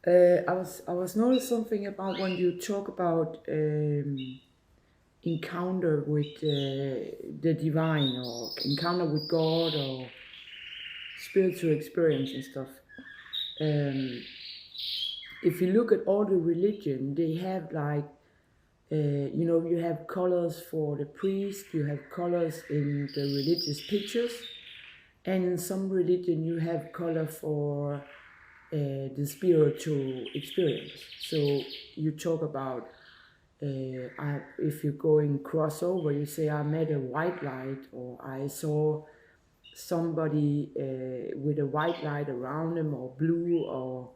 I was noticing something about when you talk about encounter with the divine or encounter with God or spiritual experience and stuff. Um, if you look at all the religion, they have like you have colors for the priest, you have colors in the religious pictures, and in some religion you have color for the spiritual experience. So you talk about if you're going crossover, you say I met a white light or I saw somebody with a white light around them or blue or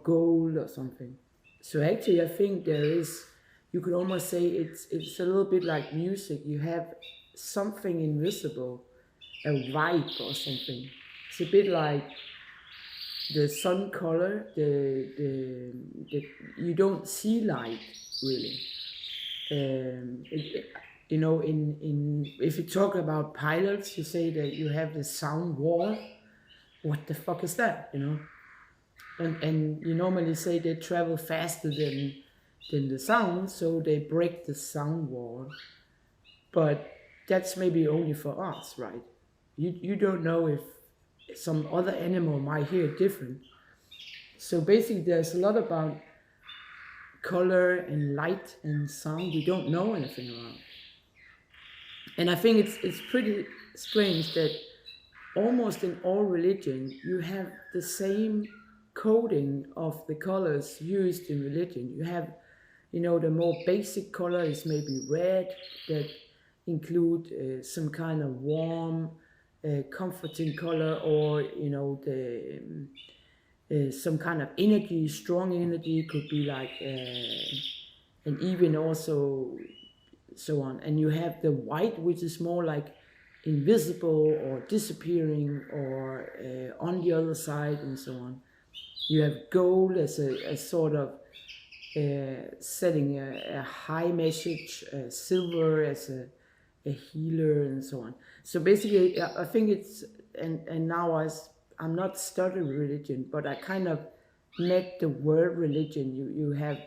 gold or something. So actually, I think there is. You could almost say it's a little bit like music. You have something invisible, a vibe or something. It's a bit like the sun color. The you don't see light really. In if you talk about pilots, you say that you have the sound wall. What the fuck is that? And you normally say they travel faster than the sound, so they break the sound wall. But that's maybe only for us, right? You don't know if some other animal might hear different. So basically, there's a lot about color and light and sound we don't know anything about. And I think it's pretty strange that almost in all religion you have the same coding of the colors used in religion. You have, the more basic color is maybe red that include some kind of warm, comforting color, or some kind of energy, strong energy could be like, and even also so on. And you have the white, which is more like invisible or disappearing or on the other side, and so on. You have gold as a sort of setting a high message, silver as a healer, and so on. So basically, I think it's, and now I'm not studying religion, but I kind of met the word religion. You have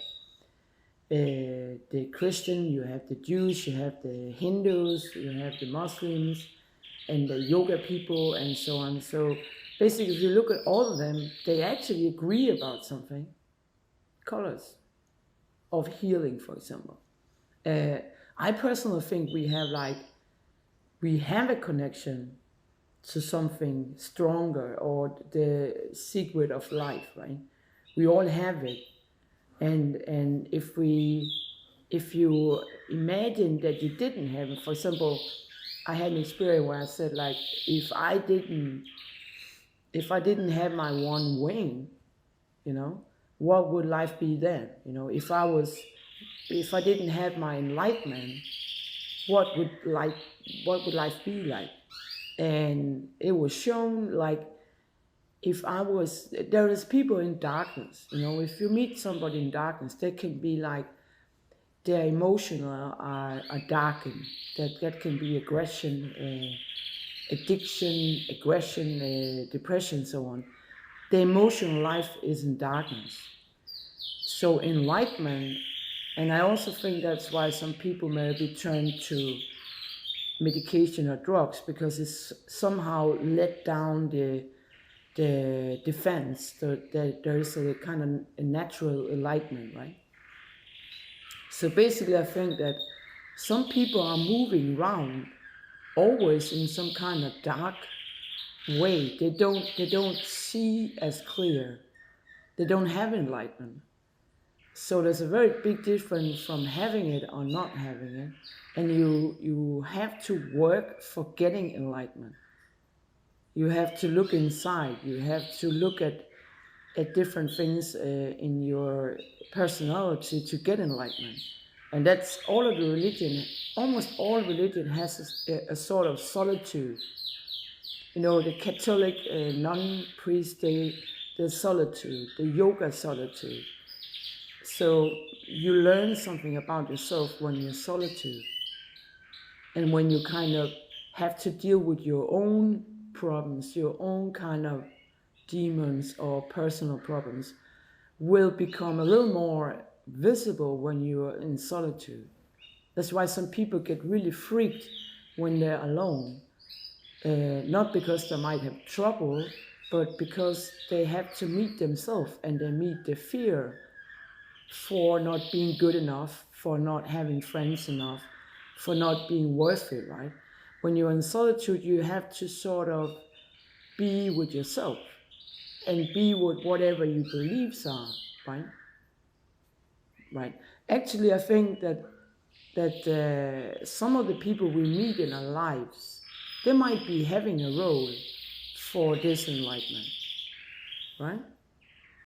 the Christian, you have the Jews, you have the Hindus, you have the Muslims, and the yoga people, and so on. So basically, if you look at all of them, they actually agree about something. Colors of healing, for example. Uh, I personally think we have a connection to something stronger or the secret of life, right? We all have it, and if you imagine that you didn't have it, for example, I had an experience where I said like, if I didn't have my one wing, you know, what would life be then? If I didn't have my enlightenment, what would life what would life be like? And it was shown like, if I was there is people in darkness, if you meet somebody in darkness, they can be like, their emotional are darkened. That can be aggression, addiction, aggression, depression, so on. The emotional life is in darkness. So enlightenment, and I also think that's why some people maybe turn to medication or drugs, because it's somehow let down the defense. There is a kind of a natural enlightenment, right? So basically, I think that some people are moving around always in some kind of dark way. They don't see as clear. They don't have enlightenment. So there's a very big difference from having it or not having it, and you have to work for getting enlightenment. You have to look inside. You have to look at different things in your personality to get enlightenment. And that's all of the religion. Almost all religion has a sort of solitude. The Catholic non priest, the solitude, the yoga solitude. So you learn something about yourself when you're solitude, and when you kind of have to deal with your own problems, your own kind of demons or personal problems. will become a little more visible when you're in solitude. That's why some people get really freaked when they're alone. Not because they might have trouble, but because they have to meet themselves, and they meet the fear for not being good enough, for not having friends enough, for not being worth it, right? When you're in solitude, you have to sort of be with yourself and be with whatever your beliefs are, right? Right. Actually, I think that some of the people we meet in our lives, they might be having a role for this enlightenment, right?